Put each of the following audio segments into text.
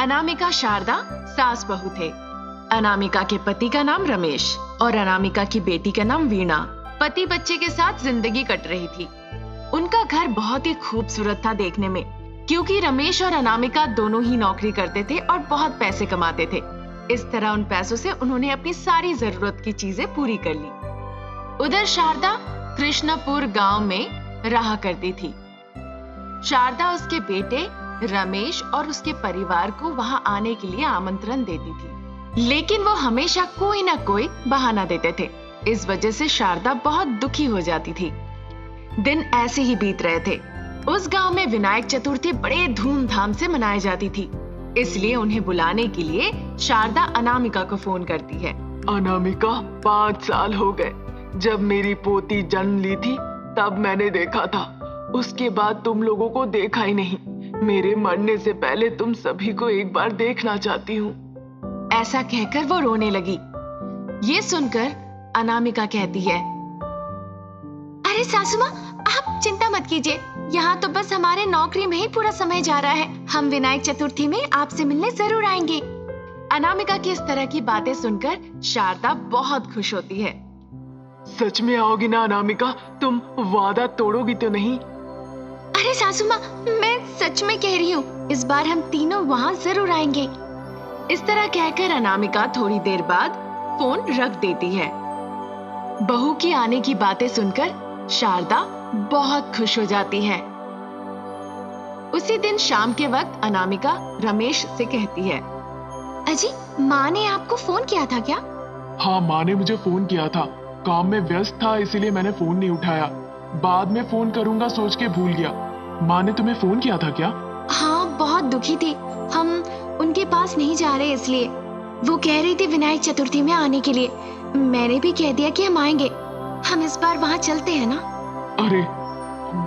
अनामिका शारदा सास बहू थे। अनामिका के पति का नाम रमेश और अनामिका की बेटी का नाम वीणा पति बच्चे के साथ जिंदगी कट रही थी। उनका घर बहुत ही खूबसूरत था देखने में, क्योंकि रमेश और अनामिका दोनों ही नौकरी करते थे और बहुत पैसे कमाते थे। इस तरह उन पैसों से उन्होंने अपनी सारी जरूरत की चीजें पूरी कर ली। उधर शारदा कृष्णपुर गांव में रहा करती थी। शारदा उसके बेटे रमेश और उसके परिवार को वहां आने के लिए आमंत्रण देती थी, लेकिन वो हमेशा कोई ना कोई बहाना देते थे। इस वजह से शारदा बहुत दुखी हो जाती थी। दिन ऐसे ही बीत रहे थे। उस गांव में विनायक चतुर्थी बड़े धूमधाम से मनाई जाती थी, इसलिए उन्हें बुलाने के लिए शारदा अनामिका को फोन करती है। अनामिका, 5 साल हो गए। जब मेरी पोती जन्म ली थी तब मैंने देखा था, उसके बाद तुम लोगों को देखा ही नहीं। मेरे मरने से पहले तुम सभी को एक बार देखना चाहती हूँ। ऐसा कहकर वो रोने लगी। ये सुनकर अनामिका कहती है, अरे सासू माँ, आप चिंता मत कीजिए, यहाँ तो बस हमारे नौकरी में ही पूरा समय जा रहा है। हम विनायक चतुर्थी में आपसे मिलने जरूर आएंगे। अनामिका की इस तरह की बातें सुनकर शारदा बहुत खुश होती है। सच में आओगी ना अनामिका? तुम वादा तोड़ोगी तो नहीं? अरे सासू माँ, मैं सच में कह रही हूँ, इस बार हम तीनों वहाँ जरूर आएंगे। इस तरह कहकर अनामिका थोड़ी देर बाद फोन रख देती है। बहू की आने की बातें सुनकर शारदा बहुत खुश हो जाती है। उसी दिन शाम के वक्त अनामिका रमेश से कहती है, अजी, माँ ने आपको फोन किया था क्या? हाँ, माँ ने मुझे फोन किया था। काम में व्यस्त था इसीलिए मैंने फोन नहीं उठाया। बाद में फोन करूंगा सोच के भूल गया। माँ ने तुम्हें फोन किया था क्या? हाँ, बहुत दुखी थी। हम उनके पास नहीं जा रहे, इसलिए वो कह रही थी विनायक चतुर्थी में आने के लिए। मैंने भी कह दिया कि हम आएंगे। हम इस बार वहाँ चलते हैं ना? अरे,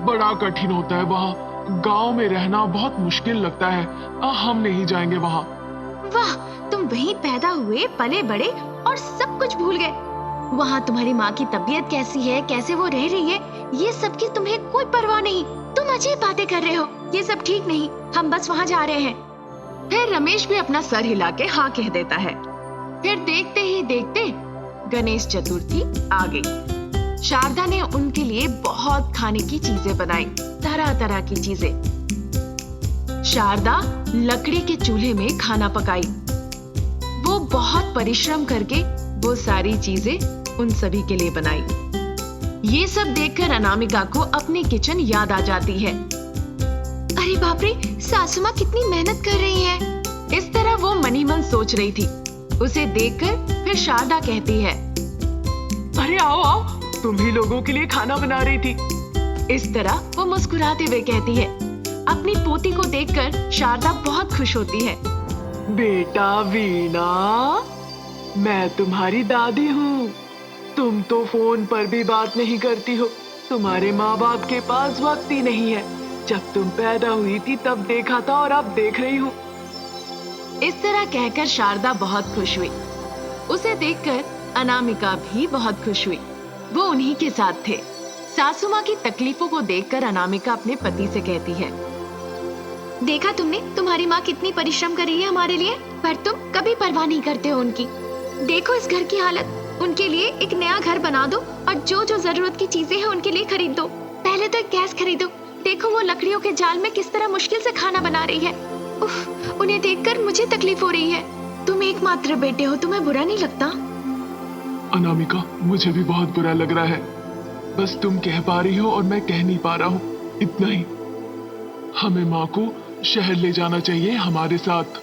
बड़ा कठिन होता है वहाँ। गांव में रहना बहुत मुश्किल लगता है। हम नहीं जाएंगे वहाँ। वाह, तुम वहीं पैदा हुए, पले बड़े और सब कुछ भूल गए। वहाँ तुम्हारी माँ की तबीयत कैसी है, कैसे वो रह रही है, ये सब की तुम्हें कोई परवाह नहीं। तुम अजीब बातें कर रहे हो, ये सब ठीक नहीं। हम बस वहाँ जा रहे हैं। फिर रमेश भी अपना सर हिला के हाँ कह देता है। फिर देखते ही देखते गणेश चतुर्थी आ गई। शारदा ने उनके लिए बहुत खाने की चीजें बनाई, तरह तरह की चीजें। शारदा लकड़ी के चूल्हे में खाना पकाई। वो बहुत परिश्रम करके वो सारी चीजें उन सभी के लिए बनाई। ये सब देखकर अनामिका को अपनी किचन याद आ जाती है। अरे बाप रे, सासू माँ कितनी मेहनत कर रही है। इस तरह वो मनी मन सोच रही थी। उसे देखकर फिर शारदा कहती है, अरे आओ आओ, तुम ही लोगों के लिए खाना बना रही थी। इस तरह वो मुस्कुराते हुए कहती है। अपनी पोती को देखकर शारदा बहुत खुश होती है। बेटा वीणा, मैं तुम्हारी दादी हूँ। तुम तो फोन पर भी बात नहीं करती हो। तुम्हारे माँ बाप के पास वक्त ही नहीं है। जब तुम पैदा हुई थी तब देखा था और अब देख रही हूँ। इस तरह कहकर शारदा बहुत खुश हुई। उसे देखकर अनामिका भी बहुत खुश हुई। वो उन्हीं के साथ थे। सासू माँ की तकलीफों को देखकर अनामिका अपने पति से कहती है, देखा तुमने, तुम्हारी माँ कितनी परिश्रम कर रही है हमारे लिए, पर तुम कभी परवाह नहीं करते हो उनकी। देखो इस घर की हालत। उनके लिए एक नया घर बना दो और जो जो जरूरत की चीजें हैं उनके लिए खरीद दो। पहले तो एक गैस खरीदो। देखो वो लकड़ियों के जाल में किस तरह मुश्किल से खाना बना रही है। उफ, उन्हें देखकर मुझे तकलीफ हो रही है। तुम एकमात्र बेटे हो, तुम्हें बुरा नहीं लगता? अनामिका, मुझे भी बहुत बुरा लग रहा है। बस तुम कह पा रही हो और मैं कह नहीं पा रहा हूँ, इतना ही। हमें माँ को शहर ले जाना चाहिए हमारे साथ।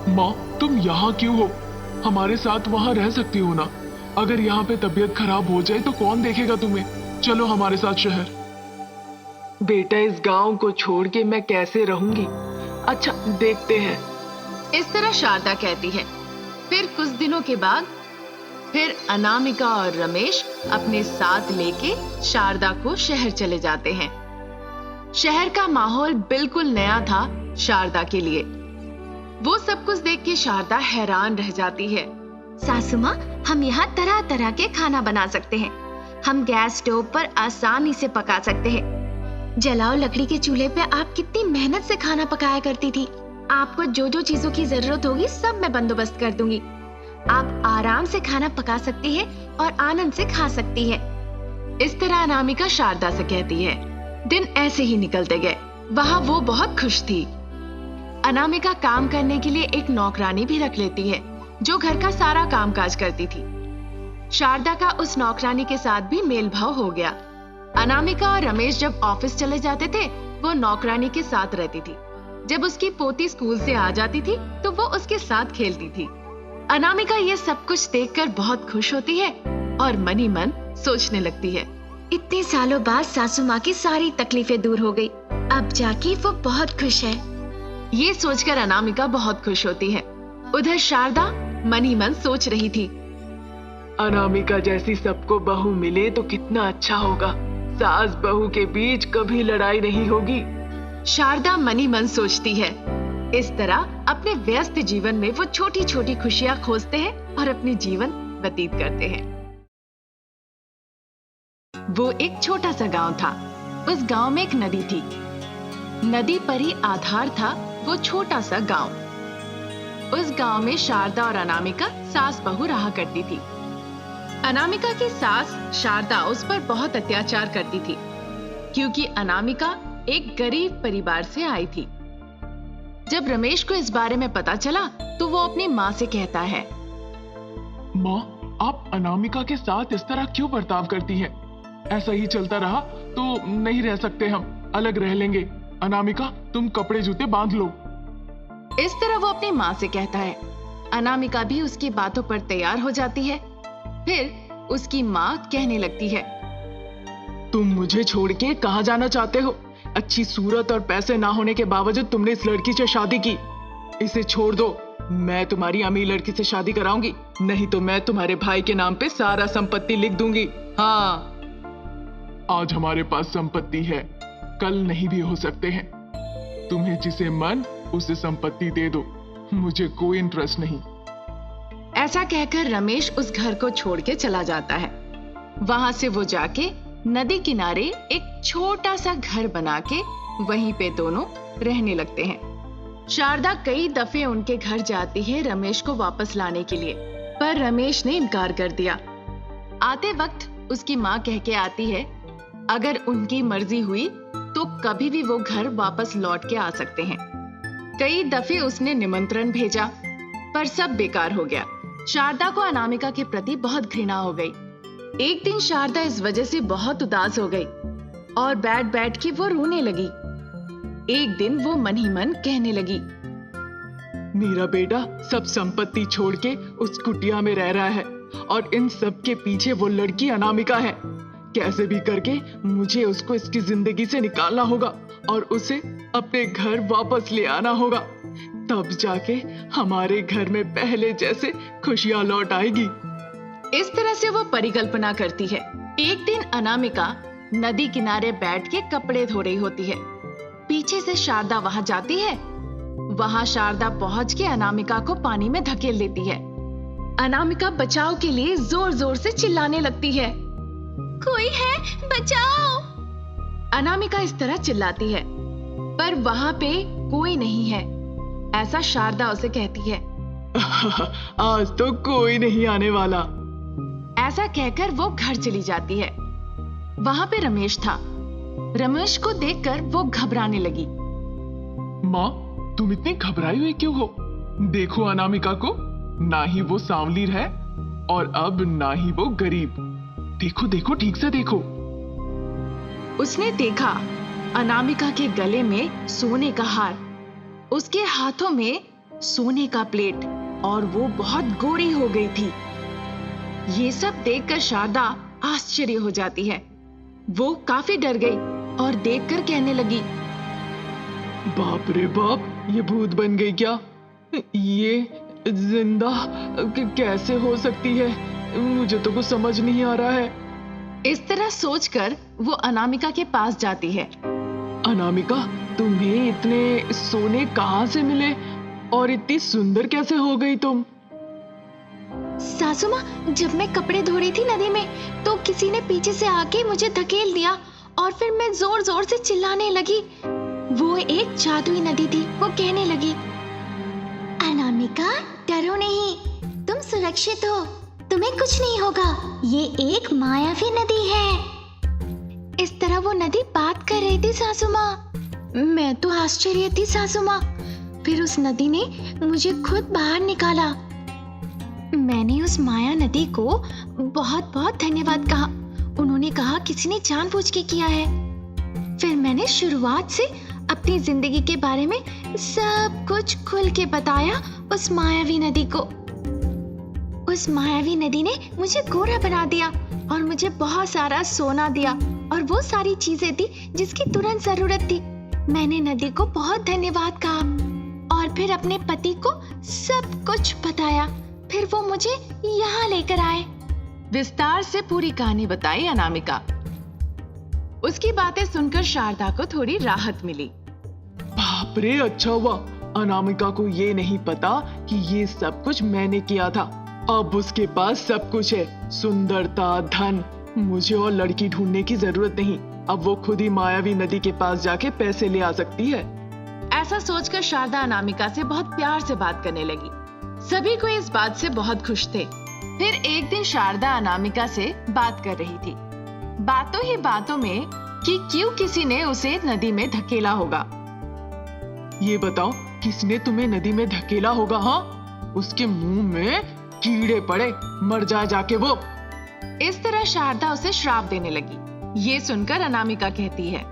माँ, तुम यहाँ क्यों हो? हमारे साथ वहाँ रह सकती हो ना। अगर यहाँ पे तबीयत खराब हो जाए तो कौन देखेगा तुम्हें? चलो हमारे साथ शहर। बेटा, इस गांव को छोड़ के मैं कैसे रहूंगी? अच्छा, देखते हैं। इस तरह शारदा कहती है। फिर कुछ दिनों के बाद फिर अनामिका और रमेश अपने साथ लेके शारदा को शहर चले जाते हैं। शहर का माहौल बिल्कुल नया था शारदा के लिए। वो सब कुछ देख के शारदा हैरान रह जाती है। सासू माँ, हम यहाँ तरह तरह के खाना बना सकते हैं। हम गैस स्टोव पर आसानी से पका सकते हैं। जलाओ लकड़ी के चूल्हे पे आप कितनी मेहनत से खाना पकाया करती थी। आपको जो जो चीजों की जरूरत होगी सब मैं बंदोबस्त कर दूंगी। आप आराम से खाना पका सकती है और आनंद से खा सकती है। इस तरह अनामिका शारदा से कहती है। दिन ऐसे ही निकलते गए। वहां वो बहुत खुश थी। अनामिका काम करने के लिए एक नौकरानी भी रख लेती है जो घर का सारा कामकाज करती थी। शारदा का उस नौकरानी के साथ भी मेल भाव हो गया। अनामिका और रमेश जब ऑफिस चले जाते थे वो नौकरानी के साथ रहती थी। जब उसकी पोती स्कूल से आ जाती थी तो वो उसके साथ खेलती थी। अनामिका ये सब कुछ देखकर बहुत खुश होती है और मन ही मन सोचने लगती है, इतने सालों बाद सासू माँ की सारी तकलीफें दूर हो गई। अब जाके वो बहुत खुश है। ये सोचकर अनामिका बहुत खुश होती है। उधर शारदा मन ही मन सोच रही थी, अनामिका जैसी सबको बहू मिले तो कितना अच्छा होगा। सास बहू के बीच कभी लड़ाई नहीं होगी। शारदा मन ही मन सोचती है। इस तरह अपने व्यस्त जीवन में वो छोटी छोटी खुशियां खोजते हैं और अपने जीवन व्यतीत करते हैं। वो एक छोटा सा गांव था। उस गांव में एक नदी थी। नदी पर ही आधार था वो छोटा सा गांव। उस गांव में शारदा और अनामिका सास बहू रहा करती थी। अनामिका की सास शारदा उस पर बहुत अत्याचार करती थी क्योंकि अनामिका एक गरीब परिवार से आई थी। जब रमेश को इस बारे में पता चला तो वो अपनी माँ से कहता है, माँ, आप अनामिका के साथ इस तरह क्यों बर्ताव करती हैं? ऐसा ही चलता रहा तो नहीं रह सकते, हम अलग रह लेंगे। अनामिका, तुम कपड़े जूते बांध लो। इस तरह वो अपनी माँ से कहता है। अनामिका भी उसकी बातों पर तैयार हो जाती है। फिर उसकी माँ कहने लगती है, तुम मुझे छोड़ के कहाँ जाना चाहते हो? अच्छी सूरत और पैसे ना होने के बावजूद तुमने इस लड़की से शादी की। इसे छोड़ दो। मैं तुम्हारी अमीर लड़की से शादी कराऊंगी, नहीं तो मैं तुम्हारे भाई के नाम पे सारा संपत्ति लिख दूंगी। हाँ, आज हमारे पास संपत्ति है, कल नहीं भी हो सकते हैं। तुम्हें जिसे मन उसे संपत्ति दे दो, मुझे कोई इंटरेस्ट नहीं। ऐसा कहकर रमेश उस घर को छोड़ के चला जाता है। वहां से वो जाके नदी किनारे एक छोटा सा घर बना के वहीं पे दोनों रहने लगते हैं। शारदा कई दफे उनके घर जाती है रमेश को वापस लाने के लिए, पर रमेश ने इनकार कर दिया। आते वक्त उसकी माँ कह के आती है, अगर उनकी मर्जी हुई तो कभी भी वो घर वापस लौट के आ सकते हैं। कई दफे उसने निमंत्रण भेजा पर सब बेकार हो गया। शारदा को अनामिका के प्रति बहुत घृणा हो गई। एक दिन शारदा इस वजह से बहुत उदास हो गई और बैठ बैठ के वो रोने लगी। एक दिन वो मन ही मन कहने लगी, मेरा बेटा सब संपत्ति छोड़ के उस कुटिया में रह रहा है और इन सब के पीछे वो लड़की अनामिका है। कैसे भी करके मुझे उसको इसकी जिंदगी से निकालना होगा और उसे अपने घर वापस ले आना होगा। तब जाके हमारे घर में पहले जैसे खुशियां लौट आएगी। इस तरह से वो परिकल्पना करती है। एक दिन अनामिका नदी किनारे बैठ के कपड़े धो रही होती है। पीछे से शारदा वहां जाती है। वहां शारदा पहुंच के अनामिका को पानी में धकेल देती है। अनामिका बचाव के लिए जोर जोर से चिल्लाने लगती है, कोई है, बचाओ। अनामिका इस तरह चिल्लाती है पर वहां पे कोई नहीं है, ऐसा शारदा उसे कहती है। आज तो कोई नहीं आने वाला। ऐसा कहकर वो घर चली जाती है। वहां पे रमेश था। रमेश को देखकर वो घबराने लगी। माँ, तुम इतनी घबराई हुई क्यों हो? देखो अनामिका को, ना ही वो सांवली है और अब ना ही वो गरीब। देखो देखो, ठीक से देखो। उसने देखा अनामिका के गले में सोने का हार, उसके हाथों में सोने का प्लेट और वो बहुत गोरी हो गई थी। ये सब देखकर शारदा आश्चर्य हो जाती है। वो काफी डर गई और देखकर कहने लगी, बाप रे बाप, ये भूत बन गई क्या? ये जिंदा कैसे हो सकती है? मुझे तो कुछ समझ नहीं आ रहा है। इस तरह सोचकर वो अनामिका के पास जाती है। अनामिका, तुम्हें इतने सोने कहाँ से मिले और इतनी सुंदर कैसे हो गई तुम? सासू माँ, जब मैं कपड़े धो रही थी नदी में तो किसी ने पीछे से आके मुझे धकेल दिया और फिर मैं जोर जोर से चिल्लाने लगी। वो एक जादुई नदी थी। वो कहने लगी, अनामिका, डरो नहीं, तुम सुरक्षित हो, तुम्हें कुछ नहीं होगा। ये एक मायावी नदी है। इस तरह वो नदी बात कर रही थी सासू माँ। मैं तो आश्चर्य थी सासू माँ। फिर उस नदी ने मुझे खुद बाहर निकाला। मैंने उस माया नदी को बहुत बहुत धन्यवाद कहा। उन्होंने कहा किसी ने जानबूझ के किया है। फिर मैंने शुरुआत से अपनी जिंदगी के बारे में सब कुछ खुल के बताया उस मायावी नदी को। उस मायावी नदी ने मुझे गोरा बना दिया और मुझे बहुत सारा सोना दिया और वो सारी चीजें दी जिसकी तुरंत जरूरत थी। मैंने नदी को बहुत धन्यवाद कहा और फिर अपने पति को सब कुछ बताया। फिर वो मुझे यहाँ लेकर आए। विस्तार से पूरी कहानी बताई अनामिका। उसकी बातें सुनकर शारदा को थोड़ी राहत मिली। बाप रे, अच्छा हुआ अनामिका को ये नहीं पता कि ये सब कुछ मैंने किया था। अब उसके पास सब कुछ है, सुंदरता, धन। मुझे और लड़की ढूंढने की जरूरत नहीं। अब वो खुद ही मायावी नदी के पास जाके पैसे ले आ सकती है। ऐसा सोचकर शारदा अनामिका से बहुत प्यार से बात करने लगी। सभी को इस बात से बहुत खुश थे। फिर एक दिन शारदा अनामिका से बात कर रही थी, बातों ही बातों में कि क्यों किसी ने उसे नदी में धकेला होगा। ये बताओ, किसने तुम्हें नदी में धकेला होगा? हाँ, उसके मुंह में कीड़े पड़े, मर जाए जाके वो। इस तरह शारदा उसे श्राप देने लगी। ये सुनकर अनामिका कहती है,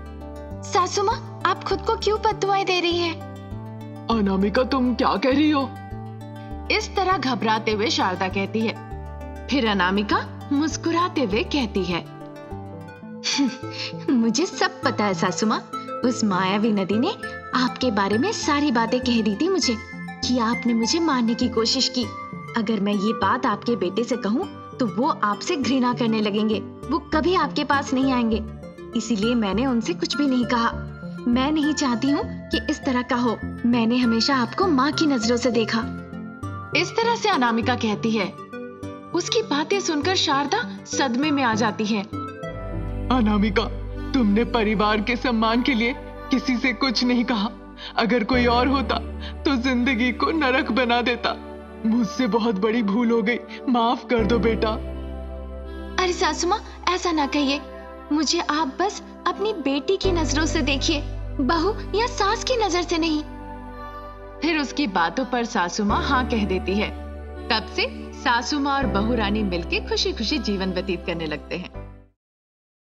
सासू माँ, आप खुद को क्यों बद्दुआएं दे रही है? अनामिका, तुम क्या कह रही हो? इस तरह घबराते हुए शारदा कहती है। फिर अनामिका मुस्कुराते हुए कहती है, मुझे सब पता है सासू माँ। उस मायावी नदी ने आपके बारे में सारी बातें कह दी थी मुझे कि आपने मुझे मारने की कोशिश की। अगर मैं ये बात आपके बेटे से कहूँ तो वो आपसे घृणा करने लगेंगे। वो कभी आपके पास नहीं आएंगे। इसीलिए मैंने उनसे कुछ भी नहीं कहा। मैं नहीं चाहती हूँ कि इस तरह का हो। मैंने हमेशा आपको माँ की नजरों से देखा। इस तरह से अनामिका कहती है। उसकी बातें सुनकर शारदा सदमे में आ जाती है। अनामिका, तुमने परिवार के सम्मान के लिए किसी से कुछ नहीं कहा। अगर कोई और होता तो जिंदगी को नरक बना देता। मुझसे बहुत बड़ी भूल हो गई, माफ कर दो बेटा। अरे सासू माँ, ऐसा ना कहिए। मुझे आप बस अपनी बेटी की नजरों से देखिए, बहू या सास की नजर से नहीं। फिर उसकी बातों पर सासू माँ हाँ कह देती है। तब से सासू माँ और बहू रानी मिलकर खुशी खुशी जीवन व्यतीत करने लगते हैं।